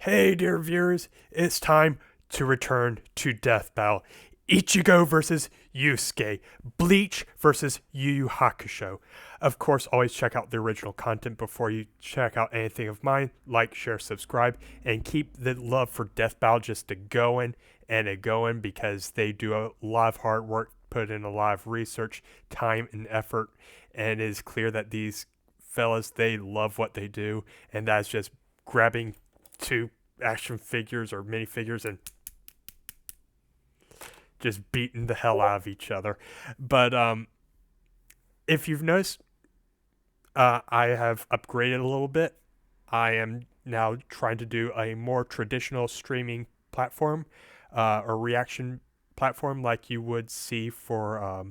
Hey, dear viewers, it's time to return to Death Battle. Ichigo versus Yusuke. Bleach versus Yu Yu Hakusho. Of course, always check out the original content before you check out anything of mine. Like, share, subscribe, and keep the love for Death Battle just going because they do a lot of hard work, put in a lot of research, time, and effort, and it is clear that these fellas, they love what they do, and that's just grabbing two action figures or minifigures and just beating the hell out of each other. But if you've noticed, I have upgraded a little bit. I am now trying to do a more traditional streaming platform or reaction platform like you would see for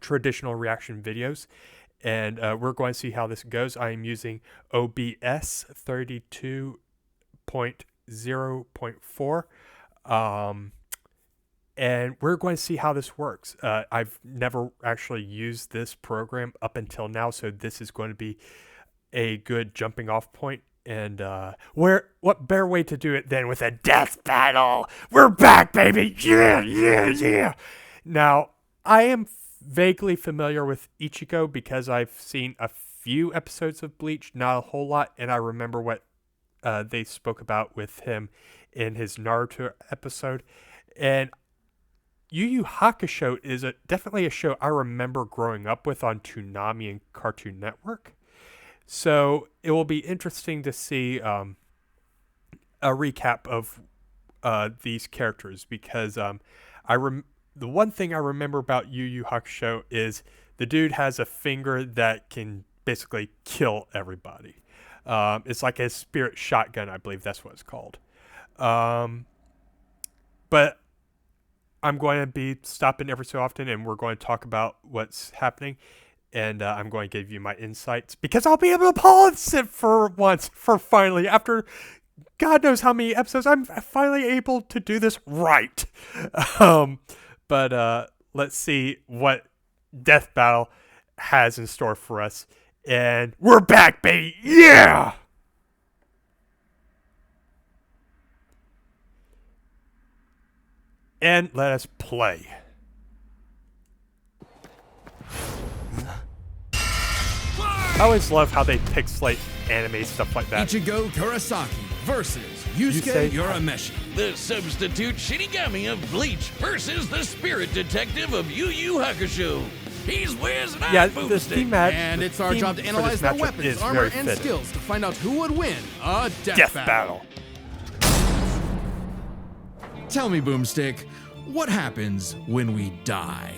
traditional reaction videos. And we're going to see how this goes. I am using OBS 32.0.4. And we're going to see how this works. I've never actually used this program up until now, so this is going to be a good jumping off point. And what better way to do it than with a death battle? We're back, baby! Yeah! Now, I am vaguely familiar with Ichigo because I've seen a few episodes of Bleach, not a whole lot, and I remember what they spoke about with him in his Naruto episode. And Yu Yu Hakusho is definitely a show I remember growing up with on Toonami and Cartoon Network. So it will be interesting to see a recap of these characters because the one thing I remember about Yu Yu Hakusho is the dude has a finger that can basically kill everybody. It's like a spirit shotgun, I believe that's what it's called. But I'm going to be stopping every so often, and we're going to talk about what's happening, and I'm going to give you my insights, because I'll be able to pause it for once, for finally, after God knows how many episodes, I'm finally able to do this right. But let's see what Death Battle has in store for us, and we're back, baby! Yeah! And let us play. I always love how they pixelate anime stuff like that. Ichigo Kurosaki versus Yusuke Urameshi. The substitute Shinigami of Bleach versus the spirit detective of Yu Yu Hakusho. He's Wiz and I'm Boomstick. And it's our job to analyze their weapons, armor, and skills to find out who would win a death battle. Tell me, Boomstick, what happens when we die?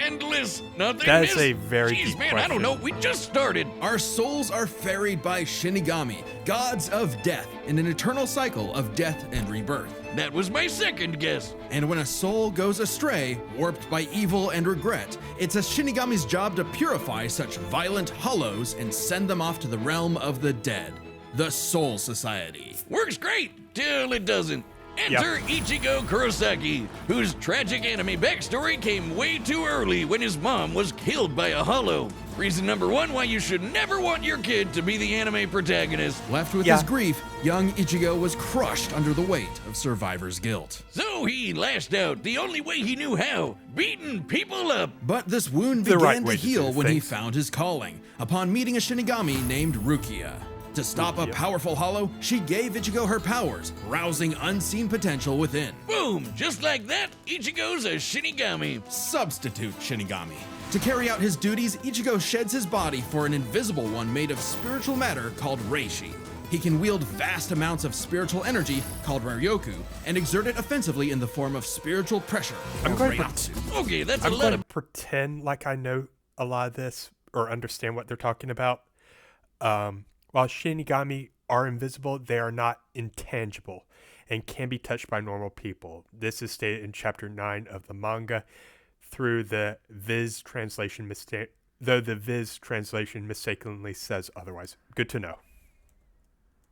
Endless nothing. That's a very deep man, question. I don't know. We just started. Our souls are ferried by Shinigami, gods of death, in an eternal cycle of death and rebirth. That was my second guess. And when a soul goes astray, warped by evil and regret, it's a Shinigami's job to purify such violent hollows and send them off to the realm of the dead, the Soul Society. Works great till it doesn't. Enter Ichigo Kurosaki, whose tragic anime backstory came way too early when his mom was killed by a hollow. Reason number one why you should never want your kid to be the anime protagonist. Left with his grief, young Ichigo was crushed under the weight of survivor's guilt. So he lashed out the only way he knew how, beating people up. But this wound began to heal when he found his calling, upon meeting a Shinigami named Rukia. To stop a powerful hollow, she gave Ichigo her powers, rousing unseen potential within. Boom! Just like that, Ichigo's a Shinigami. Substitute Shinigami. To carry out his duties, Ichigo sheds his body for an invisible one made of spiritual matter called Reishi. He can wield vast amounts of spiritual energy, called Ryoku, and exert it offensively in the form of spiritual pressure. I'm going to pretend like I know a lot of this or understand what they're talking about. While Shinigami are invisible, they are not intangible and can be touched by normal people. This is stated in Chapter 9 of the manga through the Viz translation though the Viz translation mistakenly says otherwise. Good to know.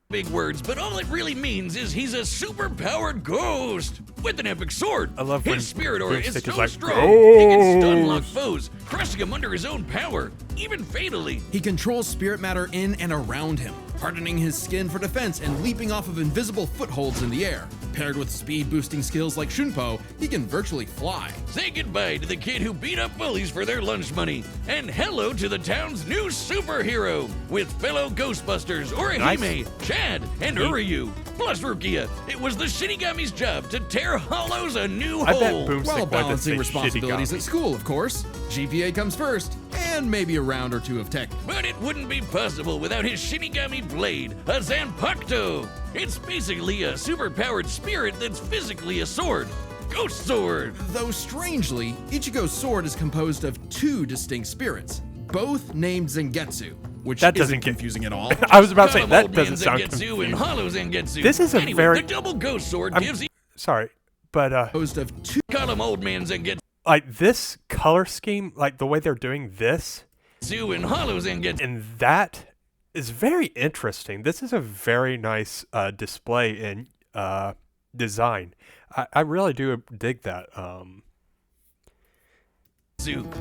Big words, but all it really means is he's a super-powered ghost with an epic sword. I love his spirit aura is so like, strong, he can stun lock foes, crushing them under his own power, even fatally. He controls spirit matter in and around him, hardening his skin for defense and leaping off of invisible footholds in the air. Paired with speed-boosting skills like Shunpo, he can virtually fly. Say goodbye to the kid who beat up bullies for their lunch money, and hello to the town's new superhero, with fellow Ghostbusters Orihime, Chad, and Uryu. Plus Rukia, it was the Shinigami's job to tear Hollows a new I bet hole. Boomstick While wanted to balancing say responsibilities Shinigami. at school, of course. GPA comes first, and maybe a round or two of tech. But it wouldn't be possible without his Shinigami blade, a Zanpakuto. It's basically a superpowered spirit that's physically a sword. Ghost Sword! Though strangely, Ichigo's sword is composed of two distinct spirits, both named Zangetsu, which That isn't doesn't get- confusing at all. I was about to say, Call 'em that Old Man doesn't sound Zangetsu confusing. and Hollow Zangetsu. This is a Anyway, very- the double Ghost Sword I'm- gives Sorry, but Composed of two Call him Old Man Zangetsu like this color scheme, like the way they're doing this, and Hollow Zangetsu. and that is very interesting. This is a very nice display and design. I really do dig that.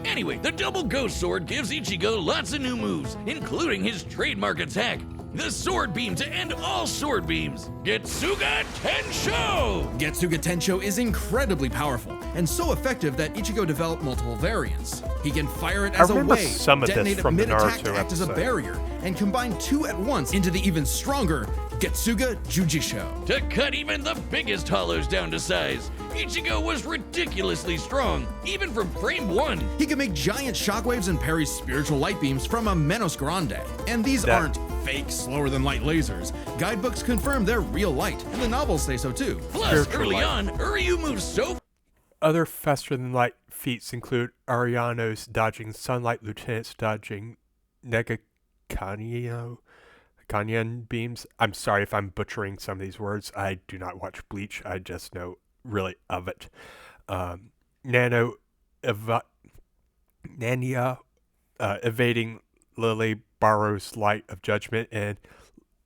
Anyway, the double Ghost Sword gives Ichigo lots of new moves, including his trademark attack, the Sword Beam to end all Sword Beams, Getsuga Tensho! Getsuga Tensho is incredibly powerful and so effective that Ichigo developed multiple variants. He can fire it as a remember wave, some of this detonate it from the mid-attack Naruto to act as a episode. barrier, and combine two at once into the even stronger Getsuga Jujisho. To cut even the biggest hollows down to size, Ichigo was ridiculously strong, even from frame 1. He can make giant shockwaves and parry spiritual light beams from a Menos Grande. And these That- aren't fake, slower-than-light lasers. Guidebooks confirm they're real light, and the novels say so too. Plus, Spiritual early light. on, Uryu moves so Other faster than light feats include Ariano's dodging sunlight, Lieutenant's dodging Kanyan beams. I'm sorry if I'm butchering some of these words. I do not watch Bleach. I just know really of it. Nania evading Lily Barrow's light of judgment, and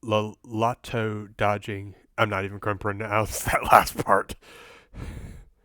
Lalato dodging. I'm not even going to pronounce that last part.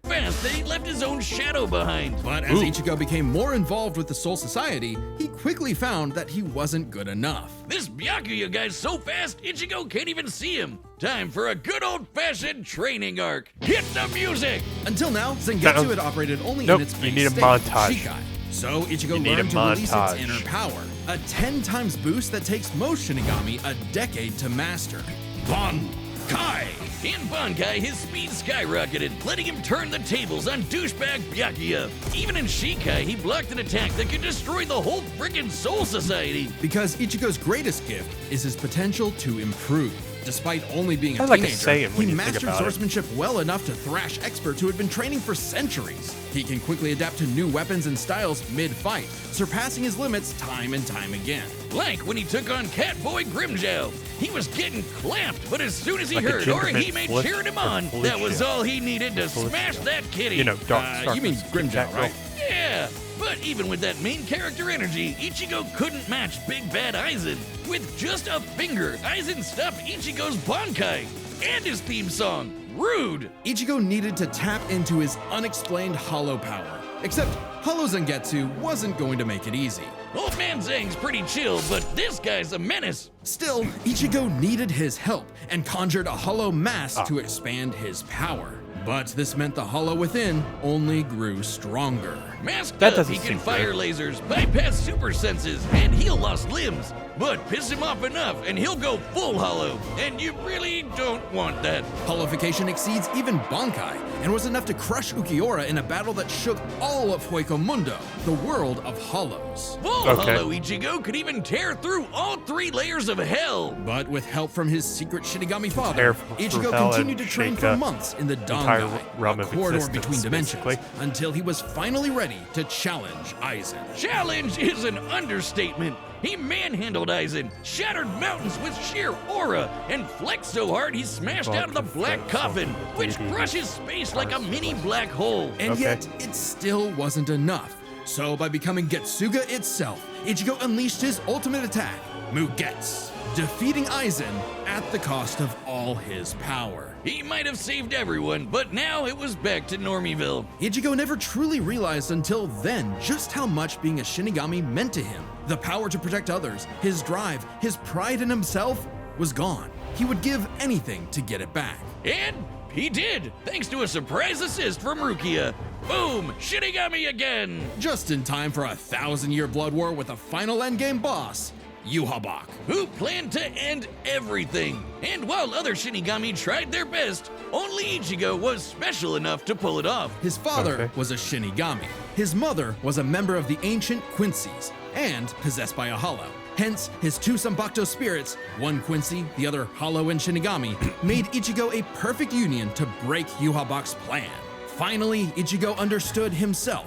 fast that he left his own shadow behind. But as Ooh. Ichigo became more involved with the Soul Society, he quickly found that he wasn't good enough. This Byakuya guy's so fast, Ichigo can't even see him. Time for a good old-fashioned training arc. Hit the music! Until now, Zangetsu Sounds- had operated only Nope, in its you base need a state, montage. Shikai. So Ichigo You need a learned to release its montage. inner power, a 10 times boost that takes most Shinigami a decade to master. Bankai! In Bankai, his speed skyrocketed, letting him turn the tables on douchebag Byakuya. Even in Shikai, he blocked an attack that could destroy the whole frickin' Soul Society. Because Ichigo's greatest gift is his potential to improve. Despite only being a Sounds like a teenager, Saiyan when he you think mastered about it. swordsmanship well enough to thrash experts who had been training for centuries. He can quickly adapt to new weapons and styles mid-fight, surpassing his limits time and time again. Like when he took on Catboy Grimjow. He was getting clamped, but as soon as he Like a heard gingerman Orihime Felic- cheering him or on, that was Felicia. all he needed to smash that kitty. You know, Dark You mean Grimjow, right? Yeah, but even with that main character energy, Ichigo couldn't match Big Bad Aizen. With just a finger, Aizen stopped Ichigo's Bankai and his theme song, Rude. Ichigo needed to tap into his unexplained hollow power. Except Hollow Zangetsu wasn't going to make it easy. Old Man Zang's pretty chill, but this guy's a menace. Still, Ichigo needed his help and conjured a hollow mass to expand his power. But this meant the hollow within only grew stronger. Masked That up, doesn't he can seem fire good. lasers, bypass super senses, and heal lost limbs. But piss him off enough, and he'll go full hollow. And you really don't want that. Hollowification exceeds even Bankai and was enough to crush Ukiura in a battle that shook all of Hueco Mundo, the world of hollows. Full Okay. hollow Ichigo could even tear through all 3 layers of hell. But with help from his secret Shinigami father, Tear through Ichigo hell continued to and train shake for a months in the entire Dangai, realm a of corridor existence, between dimensions, basically. until he was finally ready to challenge Aizen. Challenge is an understatement. He manhandled Aizen, shattered mountains with sheer aura, and flexed so hard he smashed out of the black coffin, which crushes space like a mini black hole. And Okay. yet, it still wasn't enough. So by becoming Getsuga itself, Ichigo unleashed his ultimate attack, Mugetsu, defeating Aizen at the cost of all his power. He might have saved everyone, but now it was back to Normieville. Ichigo never truly realized until then just how much being a Shinigami meant to him. The power to protect others, his drive, his pride in himself, was gone. He would give anything to get it back. And he did, thanks to a surprise assist from Rukia. Boom! Shinigami again! Just in time for a 1,000-year blood war with a final endgame boss, Yhwach. Who planned to end everything. And while other Shinigami tried their best, only Ichigo was special enough to pull it off. His father was a Shinigami. His mother was a member of the ancient Quincy's and possessed by a hollow. Hence, his two Zanpakuto spirits, one Quincy, the other hollow and Shinigami, made Ichigo a perfect union to break Yhwach's plan. Finally, Ichigo understood himself.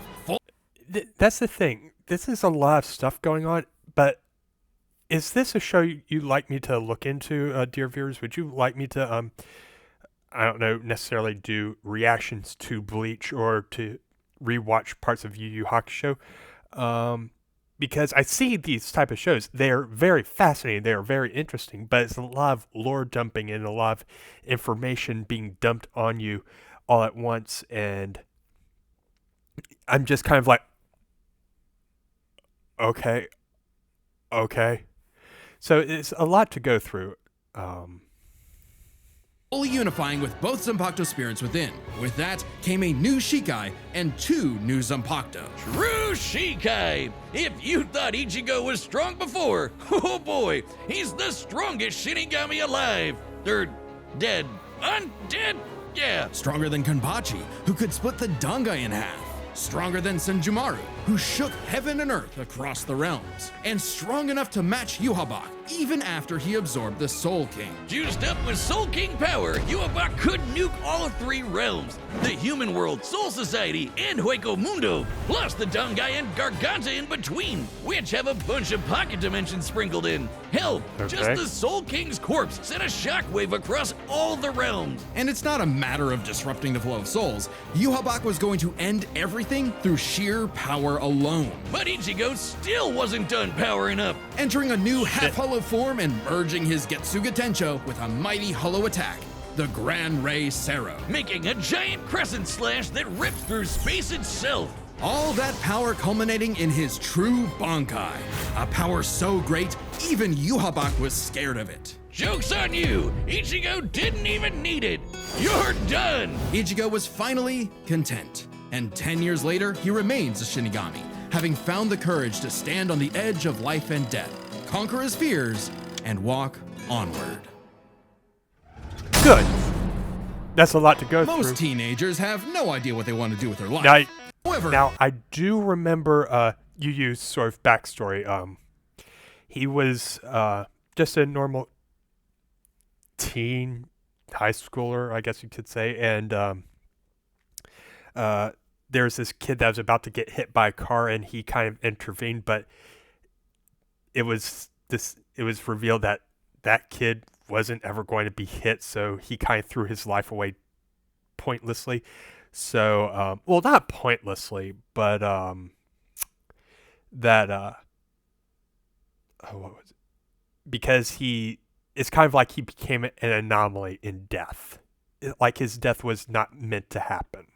That's the thing. This is a lot of stuff going on, but is this a show you'd like me to look into, dear viewers? Would you like me to, I don't know, necessarily do reactions to Bleach or to rewatch parts of Yu Yu Hakusho? Because I see these type of shows. They're very fascinating. They're very interesting, but it's a lot of lore dumping and a lot of information being dumped on you all at once. And I'm just kind of like, okay. So it's a lot to go through. Fully unifying with both Zanpakuto spirits within. With that came a new Shikai and two new Zanpakuto. True Shikai! If you thought Ichigo was strong before, oh boy, he's the strongest Shinigami alive. They're dead. Undead? Yeah. Stronger than Kenpachi, who could split the Dangai in half. Stronger than Senjumaru, who shook heaven and earth across the realms. And strong enough to match Yhwach, even after he absorbed the Soul King. Juiced up with Soul King power, Yhwach could nuke all three realms. The human world, Soul Society, and Hueco Mundo, plus the Dangai and Garganta in between, which have a bunch of pocket dimensions sprinkled in. Hell, just the Soul King's corpse sent a shockwave across all the realms. And it's not a matter of disrupting the flow of souls. Yhwach was going to end everything through sheer power alone. But Ichigo still wasn't done powering up. Entering a new half-hollow form and merging his Getsuga Tencho with a mighty hollow attack, the Gran Ray Sero. Making a giant crescent slash that rips through space itself. All that power culminating in his true Bankai. A power so great, even Yhwach was scared of it. Joke's on you! Ichigo didn't even need it! You're done! Ichigo was finally content. And 10 years later, he remains a Shinigami, having found the courage to stand on the edge of life and death, conquer his fears, and walk onward. Good. That's a lot to go through. Most teenagers have no idea what they want to do with their life. Now, I do remember Yu Yu's sort of backstory. He was just a normal teen, high schooler, I guess you could say, and there's this kid that was about to get hit by a car, and he kind of intervened, but it was revealed that that kid wasn't ever going to be hit, so he kind of threw his life away pointlessly. So, well, not pointlessly, but what was it? Because it's kind of like he became an anomaly in death. Like his death was not meant to happen.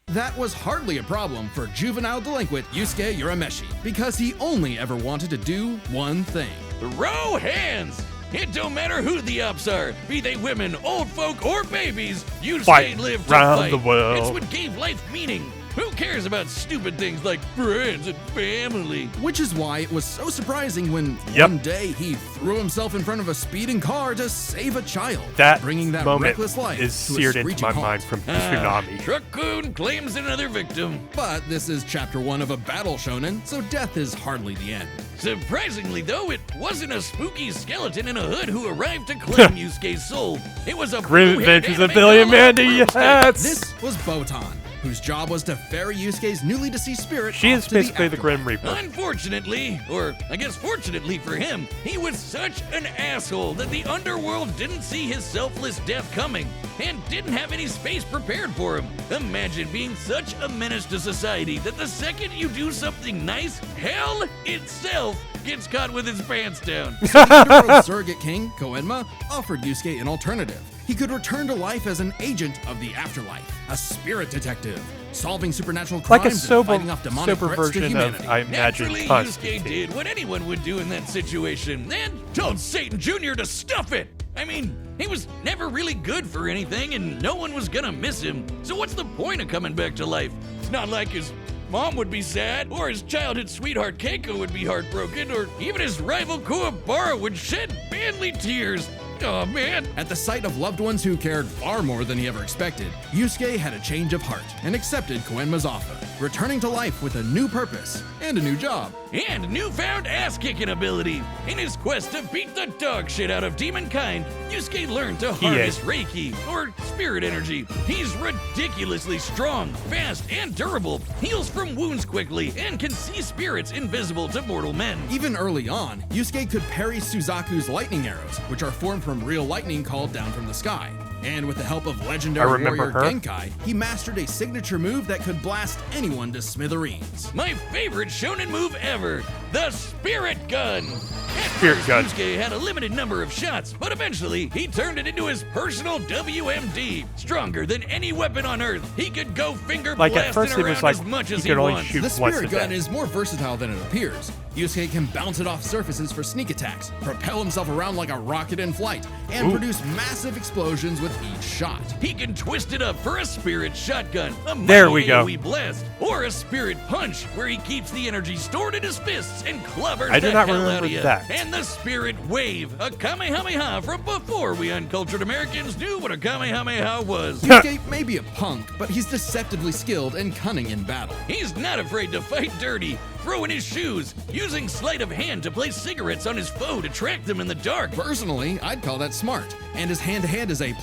That was hardly a problem for juvenile delinquent Yusuke Urameshi, because he only ever wanted to do one thing. Throw hands! It don't matter who the ops are, be they women, old folk, or babies, Yusuke lived to fight. The world. It's what gave life meaning. Who cares about stupid things like friends and family? Which is why it was so surprising when one day he threw himself in front of a speeding car to save a child, bringing that moment reckless life is to seared a into my mind from Tsunami. Truck-kun claims another victim. But this is chapter 1 of a battle shonen, so death is hardly the end. Surprisingly, though, it wasn't a spooky skeleton in a hood who arrived to claim Yusuke's soul. It was a Grim Adventures of Billy and Mandy, yes! This was Botan, whose job was to ferry Yusuke's newly deceased spirit She is off to basically the the Grim Reaper. Unfortunately, or I guess fortunately for him, he was such an asshole that the underworld didn't see his selfless death coming and didn't have any space prepared for him. Imagine being such a menace to society that the second you do something nice, hell itself gets caught with its pants down. So the underworld surrogate king, Koenma, offered Yusuke an alternative. He could return to life as an agent of the afterlife, a spirit detective. solving supernatural Like a crimes and fighting off demonic sober threats to version humanity. of, I imagine, Naturally, Yusuke Constantine. did what anyone would do in that situation and told Satan Jr. to stuff it. I mean, he was never really good for anything and no one was gonna miss him. So what's the point of coming back to life? It's not like his mom would be sad, or his childhood sweetheart Keiko would be heartbroken, or even his rival Kuwabara would shed manly tears. Oh man. At the sight of loved ones who cared far more than he ever expected, Yusuke had a change of heart and accepted Koenma's offer, returning to life with a new purpose and a new job. And newfound ass-kicking ability. In his quest to beat the dog shit out of demon kind, Yusuke learned to harness Reiki, or spirit energy. He's ridiculously strong, fast, and durable, heals from wounds quickly, and can see spirits invisible to mortal men. Even early on, Yusuke could parry Suzaku's lightning arrows, which are formed from real lightning called down from the sky. And with the help of legendary I remember warrior her. Genkai, he mastered a signature move that could blast anyone to smithereens. My favorite shonen move ever, the Spirit Gun. At Spirit first, Gun. Yusuke had a limited number of shots, but eventually he turned it into his personal WMD. Stronger than any weapon on Earth, he could go finger Like, blasting at first it around was like as much he as could only wants. shoot The once a Spirit Gun day. is more versatile than it appears. Yusuke can bounce it off surfaces for sneak attacks, propel himself around like a rocket in flight, and produce massive explosions with each shot. He can twist it up for a spirit shotgun, a There mighty we go. AoE blast, or a spirit punch, where he keeps the energy stored in his fists and clobbers I do the not hell remember out of you. that. And the spirit wave, a Kamehameha from before we uncultured Americans knew what a Kamehameha was. Yusuke may be a punk, but he's deceptively skilled and cunning in battle. He's not afraid to fight dirty, throw in his shoes, using sleight of hand to place cigarettes on his foe to track them in the dark. Personally, I'd call that smart, and his hand-to-hand is A+.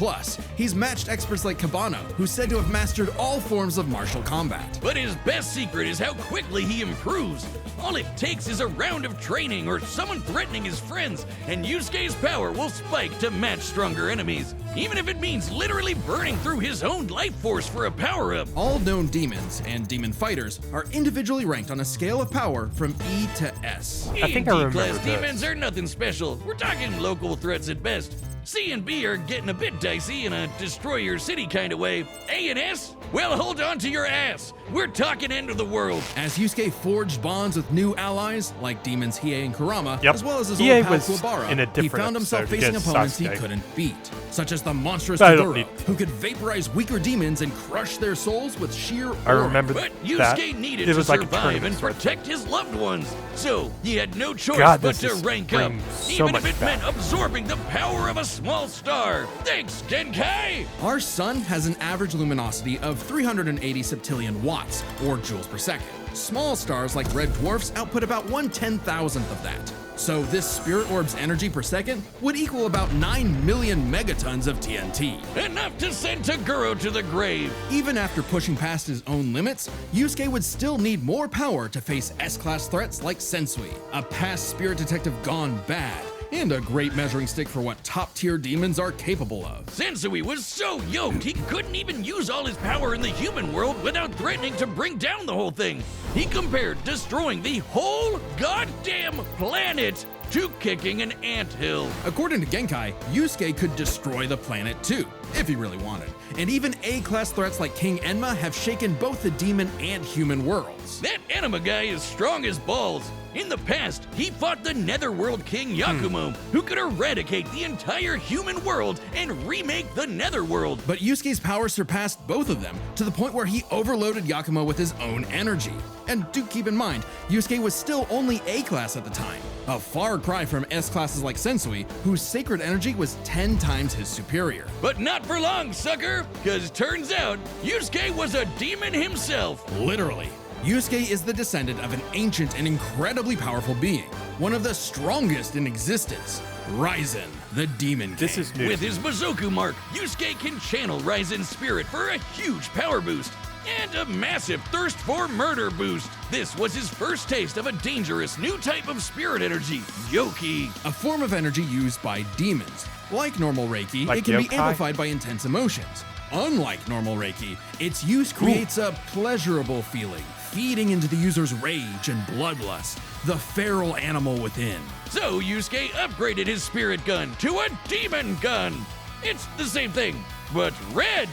He's matched experts like Kabano, who's said to have mastered all forms of martial combat. But his best secret is how quickly he improves. All it takes is a round of training or someone threatening his friends, and Yusuke's power will spike to match stronger enemies, even if it means literally burning through his own life force for a power-up. All known demons and demon fighters are individually ranked on a scale of power from E to S. I think I remember D-class this. demons are nothing special. We're talking local threats at best. C and B are getting a bit dicey in a destroy your city kind of way. A and S? Well, hold on to your ass. We're talking end of the world. As Yusuke forged bonds with new allies, like demons Hiei and Kurama, Yep. as well as his Hiei old pal was Kuwabara, in a he different found himself episode facing against opponents he Sasuke. couldn't beat, such as the monstrous But I don't Toguro, need- who could vaporize weaker demons and crush their souls with sheer I aura. remember But that. Yusuke needed It to was like a survive tournament and sort of protect his loved ones. So he had no choice God, but this to is rank up, bringing so even if much it back. meant absorbing the power of a small star. Thanks, Genkai! Our sun has an average luminosity of 380 septillion watts, or joules per second. Small stars like red dwarfs output about 1/10,000th of that. So this spirit orb's energy per second would equal about 9 million megatons of TNT. Enough to send Toguro to the grave. Even after pushing past his own limits, Yusuke would still need more power to face S-class threats like Sensui, a past spirit detective gone bad, and a great measuring stick for what top-tier demons are capable of. Sensui was so yoked he couldn't even use all his power in the human world without threatening to bring down the whole thing. He compared destroying the whole goddamn planet to kicking an anthill. According to Genkai, Yusuke could destroy the planet too, if he really wanted. And even A-class threats like King Enma have shaken both the demon and human worlds. That anima guy is strong as balls. In the past, he fought the Netherworld King Yakumo, who could eradicate the entire human world and remake the Netherworld. But Yusuke's power surpassed both of them, to the point where he overloaded Yakumo with his own energy. And do keep in mind, Yusuke was still only A-class at the time, a far cry from S-classes like Sensui, whose sacred energy was 10 times his superior. But not for long, sucker, because turns out Yusuke was a demon himself. Literally. Yusuke is the descendant of an ancient and incredibly powerful being, one of the strongest in existence, Raizen, the Demon King. This is new. With his Bazoku mark, Yusuke can channel Raizen's spirit for a huge power boost and a massive thirst for murder boost. This was his first taste of a dangerous new type of spirit energy, Yoki. a form of energy used by demons. Like normal Reiki, Like it can be yokai? amplified by intense emotions. Unlike normal Reiki, its use creates a pleasurable feeling, feeding into the user's rage and bloodlust, the feral animal within. So Yusuke upgraded his spirit gun to a demon gun. It's the same thing, but red.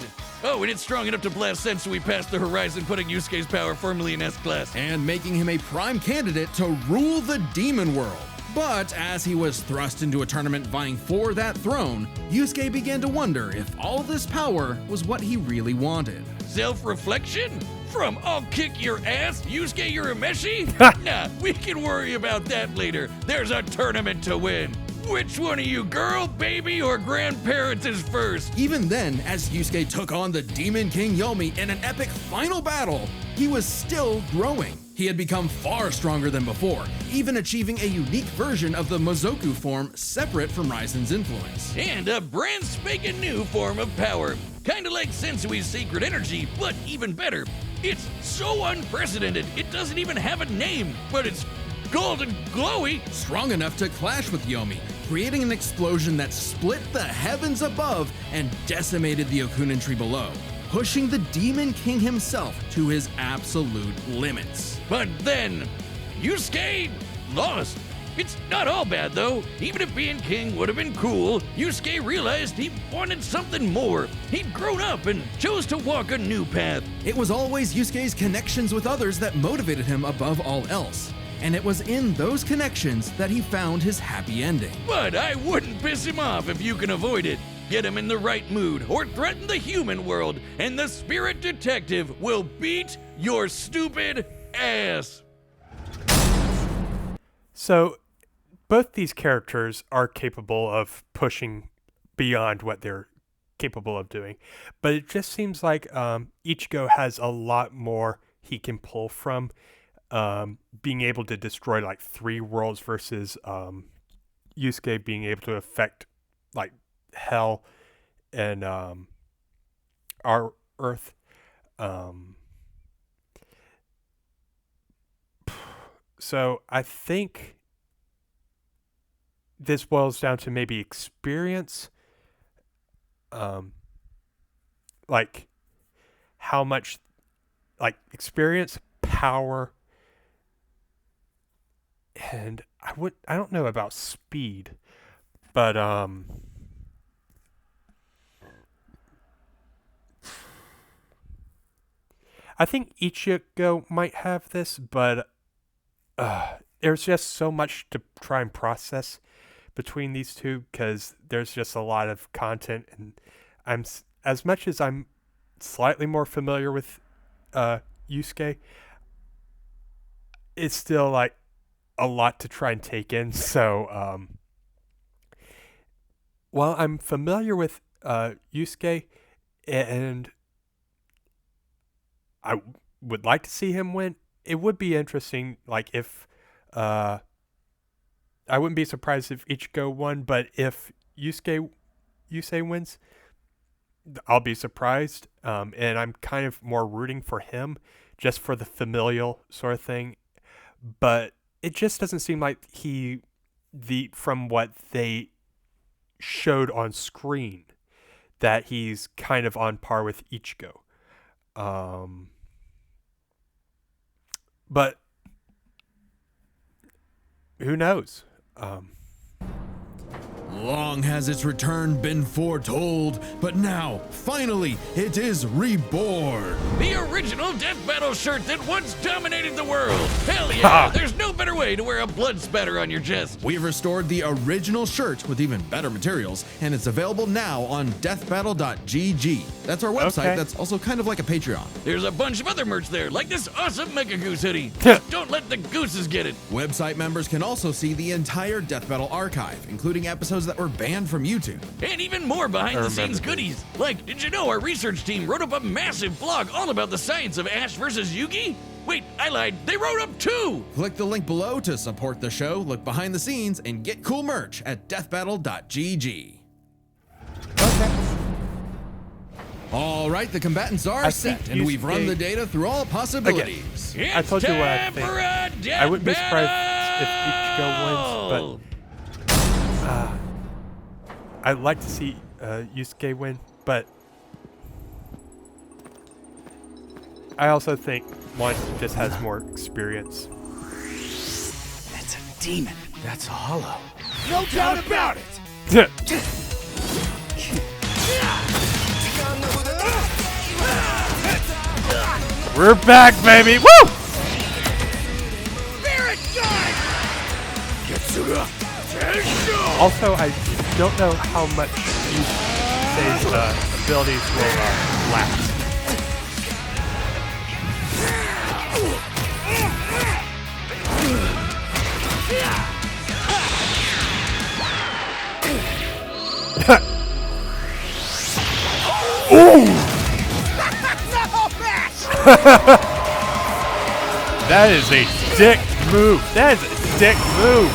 Oh, and it's strong enough to blast Sensui past the horizon, putting Yusuke's power firmly in S-Class. And making him a prime candidate to rule the demon world. But as he was thrust into a tournament vying for that throne, Yusuke began to wonder if all this power was what he really wanted. Self-reflection? From "I'll kick your ass, Yusuke Urameshi"? Nah, we can worry about that later. There's a tournament to win. Which one of you, girl, baby, or grandparents is first? Even then, as Yusuke took on the Demon King Yomi in an epic final battle, he was still growing. He had become far stronger than before, even achieving a unique version of the Mozoku form separate from Raizen's influence. And a brand spanking new form of power. Kinda like Sensui's secret energy, but even better. It's so unprecedented, it doesn't even have a name, but it's golden glowy. Strong enough to clash with Yomi, creating an explosion that split the heavens above and decimated the Okunin tree below, pushing the Demon King himself to his absolute limits. But then, Yusuke lost. It's not all bad though. Even if being king would have been cool, Yusuke realized he wanted something more. He'd grown up and chose to walk a new path. It was always Yusuke's connections with others that motivated him above all else. And it was in those connections that he found his happy ending. But I wouldn't piss him off if you can avoid it. Get him in the right mood or threaten the human world, and the spirit detective will beat your stupid ass. So, both these characters are capable of pushing beyond what they're capable of doing, but it just seems like Ichigo has a lot more he can pull from, being able to destroy like 3 worlds versus Yusuke being able to affect like hell and our Earth. So I think this boils down to maybe experience, like how much, like experience, power, and I don't know about speed, but I think Ichigo might have this, but there's just so much to try and process between these two because there's just a lot of content, and as much as I'm slightly more familiar with Yusuke, it's still like a lot to try and take in. So while I'm familiar with Yusuke, and I would like to see him win, it would be interesting, like if I wouldn't be surprised if Ichigo won, but if Yusuke wins, I'll be surprised. And I'm kind of more rooting for him just for the familial sort of thing. But it just doesn't seem like from what they showed on screen, that he's kind of on par with Ichigo. But who knows? Long has its return been foretold, but now, finally, it is reborn. The original Death Battle shirt that once dominated the world. Hell yeah, there's no better way to wear a blood spatter on your chest. We've restored the original shirt with even better materials, and it's available now on deathbattle.gg. That's our website that's also kind of like a Patreon. There's a bunch of other merch there, like this awesome Mega Goose hoodie. Just don't let the gooses get it. Website members can also see the entire Death Battle archive, including episodes that were banned from YouTube. And even more behind-the-scenes goodies. Like, did you know our research team wrote up a massive blog all about the science of Ash versus Yugi? Wait, I lied. They wrote up 2! Click the link below to support the show, look behind the scenes, and get cool merch at deathbattle.gg. Okay. All right, the combatants are set, and we've run the data through all possibilities. It's I told you what I think. for a death I wouldn't be surprised battle! if Ichigo wins, but I'd like to see Yusuke win, but I also think one just has more experience. That's a demon. That's a hollow. No doubt about it. We're back, baby! Woo! Spirit Guard! Also, I don't know how much Yusuke's abilities will last. Ooh! That is a dick move. That is a dick move.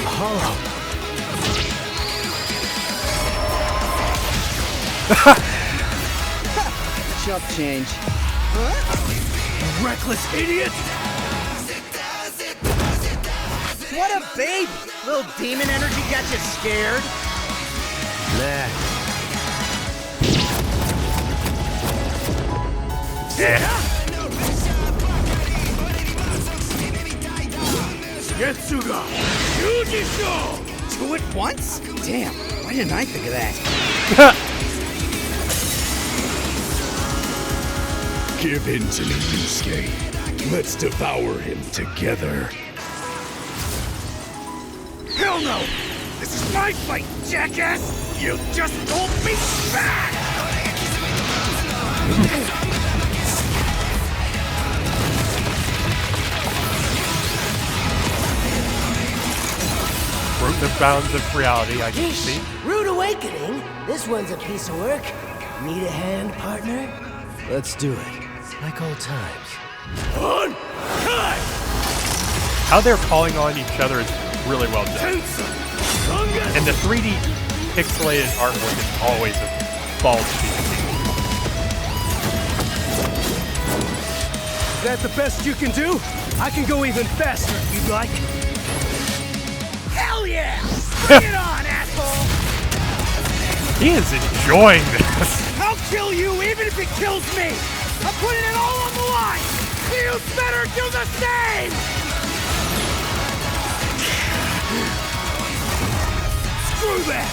Hollow. Chump change. Reckless idiot! What a baby! Little demon energy got you scared? Nah. Getsuga! Yujisho! Two at once? Damn, why didn't I think of that? Give in to me, Yusuke. Let's devour him together. Hell no! This is my fight, jackass! You just hold me back! Broke the bounds of reality, I can see. Rude awakening. This one's a piece of work. Need a hand, partner? Let's do it. Like old times. On! Cut! How they're calling on each other is really well done. And the 3D pixelated artwork is always a ball to be seen. Is that the best you can do? I can go even faster if you'd like. Hell yeah! Bring it on, asshole! He is enjoying this. I'll kill you even if it kills me! I'm putting it all on the line! You better do the same! Screw that!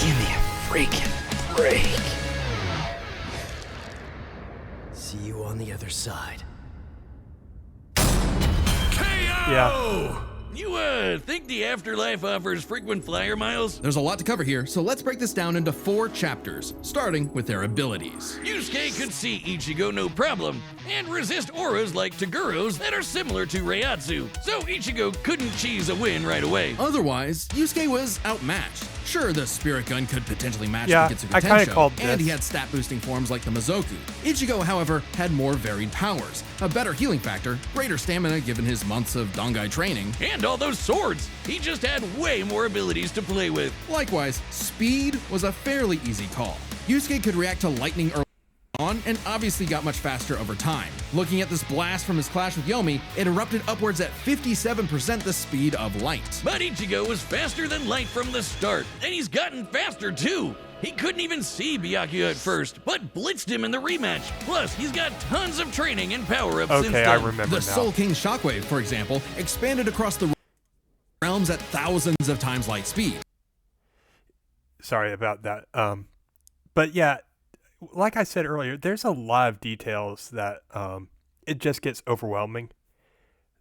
Give me a freaking break. See you on the other side. Yeah. You, think the afterlife offers frequent flyer miles? There's a lot to cover here, so let's break this down into 4 chapters, starting with their abilities. Yusuke could see Ichigo no problem, and resist auras like Togoro's that are similar to Reiatsu, so Ichigo couldn't cheese a win right away. Otherwise, Yusuke was outmatched. Sure, the Spirit Gun could potentially match Yeah, the Getsuga I kinda Tensho, called and he this. had stat-boosting forms like the Mizoku. Ichigo, however, had more varied powers, a better healing factor, greater stamina given his months of Dongai training. And all those swords! He just had way more abilities to play with. Likewise, speed was a fairly easy call. Yusuke could react to lightning early on, and obviously got much faster over time. Looking at this blast from his clash with Yomi, it erupted upwards at 57% the speed of light. But Ichigo was faster than light from the start, and he's gotten faster too. He couldn't even see Byakuya at first, but blitzed him in the rematch. Plus, he's got tons of training and power-ups since Okay, then. I remember The now. Soul King Shockwave, for example, expanded across the realms at thousands of times light speed. Sorry about that. But yeah, like I said earlier, there's a lot of details that it just gets overwhelming.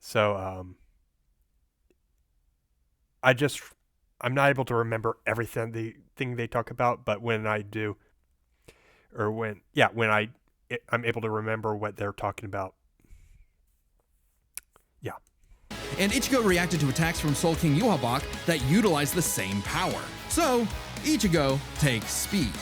So I'm not able to remember everything they talk about, but when I do, or when I'm able to remember what they're talking about. Yeah. And Ichigo reacted to attacks from Soul King Yuhabak that utilized the same power. So, Ichigo takes speed.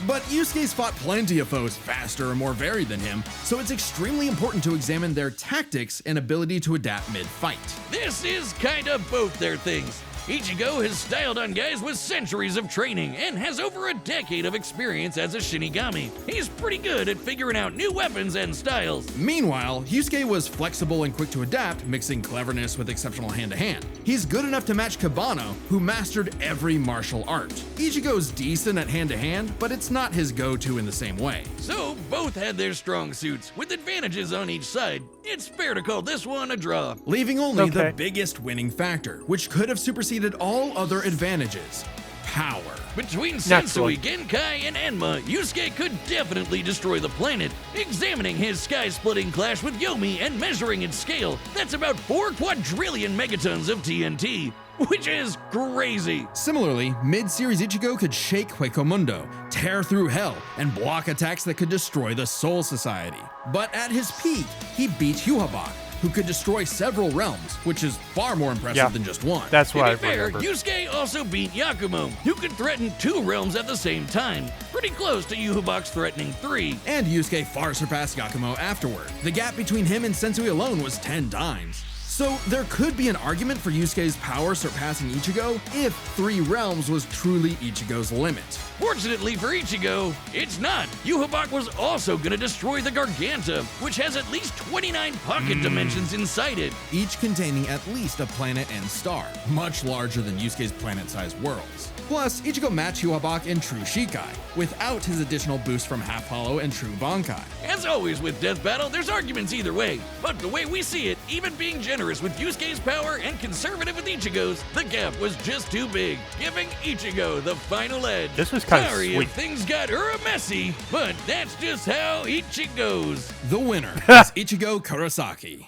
But Yusuke's fought plenty of foes faster and more varied than him, so it's extremely important to examine their tactics and ability to adapt mid-fight. This is kind of both their things. Ichigo has styled on guys with centuries of training and has over a decade of experience as a Shinigami. He's pretty good at figuring out new weapons and styles. Meanwhile, Yusuke was flexible and quick to adapt, mixing cleverness with exceptional hand-to-hand. He's good enough to match Kabano, who mastered every martial art. Ichigo's decent at hand-to-hand, but it's not his go-to in the same way. So both had their strong suits, with advantages on each side. It's fair to call this one a draw. Leaving only the Okay. biggest winning factor, which could have superseded all other advantages: power. Between Naturally. Sensui, Genkai, and Enma, Yusuke could definitely destroy the planet. Examining his sky-splitting clash with Yomi and measuring its scale, that's about 4 quadrillion megatons of TNT, which is crazy. Similarly, mid-series Ichigo could shake Huecomundo, tear through hell, and block attacks that could destroy the Soul Society. But at his peak, he beat Yuhabak, who could destroy several realms, which is far more impressive Yeah. than just one. That's To what be I fair, remember. Yusuke also beat Yakumo, who could threaten 2 realms at the same time, pretty close to Yuhabak's threatening 3. And Yusuke far surpassed Yakumo afterward. The gap between him and Sensui alone was 10 times. So there could be an argument for Yusuke's power surpassing Ichigo if 3 realms was truly Ichigo's limit. Fortunately for Ichigo, it's not. Yuhabak was also gonna destroy the Garganta, which has at least 29 pocket dimensions inside it. Each containing at least a planet and star, much larger than Yusuke's planet-sized worlds. Plus, Ichigo matched Yuhabak in True Shikai, without his additional boost from Half Hollow and True Bankai. As always with Death Battle, there's arguments either way, but the way we see it, even being generous with Yusuke's power and conservative with Ichigo's, the gap was just too big, giving Ichigo the final edge. This was kinda Sorry sweet. if things got messy, but that's just how Ichi goes. The winner is Ichigo Kurosaki.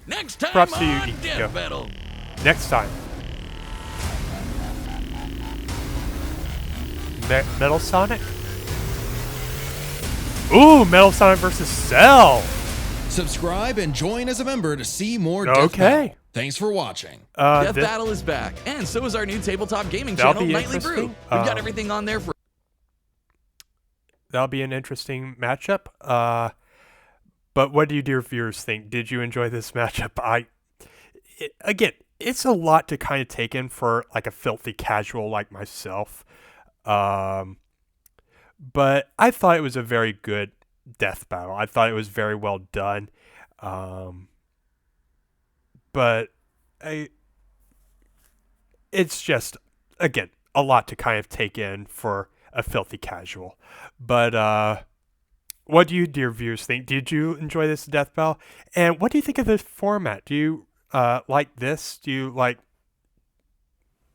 Next time Props to you, on Ichigo. Death Battle. Next time. Metal Sonic? Ooh, Metal Sonic versus Cell! Subscribe and join as a member to see more Death Okay. Battle. Thanks for watching. Death This- Battle is back, and so is our new tabletop gaming That'll channel, be Nightly Brew. interesting. We've got everything on there for That'll be an interesting matchup. But what do you dear viewers think? Did you enjoy this matchup? Again, it's a lot to kind of take in for like a filthy casual like myself. But I thought it was a very good death battle. I thought it was very well done. But it's just, again, a lot to kind of take in for a filthy casual. But what do you, dear viewers, think? Did you enjoy this death battle? And what do you think of this format? Do you like this? Do you like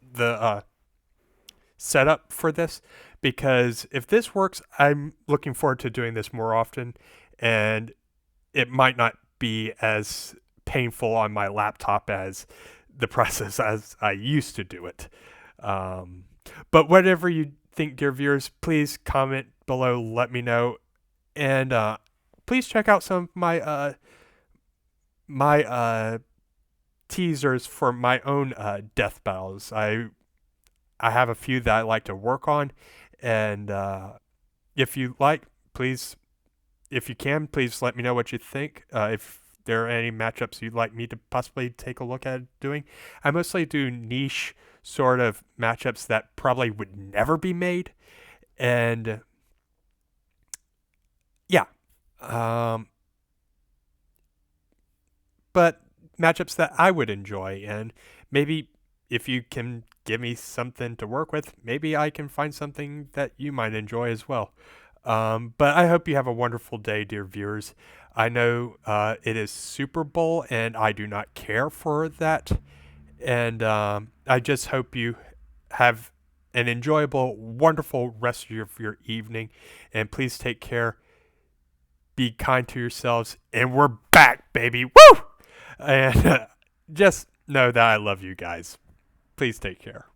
the setup for this? Because if this works, I'm looking forward to doing this more often, and it might not be as painful on my laptop as the process as I used to do it. But whatever you think, dear viewers, please comment below, let me know, and please check out some of my teasers for my own death battles. I have a few that I like to work on, and if you like, please, if you can, please let me know what you think. If there are any matchups you'd like me to possibly take a look at doing. I mostly do niche sort of matchups that probably would never be made, and yeah, but matchups that I would enjoy, and maybe if you can give me something to work with, maybe I can find something that you might enjoy as well. But I hope you have a wonderful day, dear viewers. I know it is Super Bowl, and I do not care for that. And I just hope you have an enjoyable, wonderful rest of your evening. And please take care. Be kind to yourselves. And we're back, baby. Woo! And just know that I love you guys. Please take care.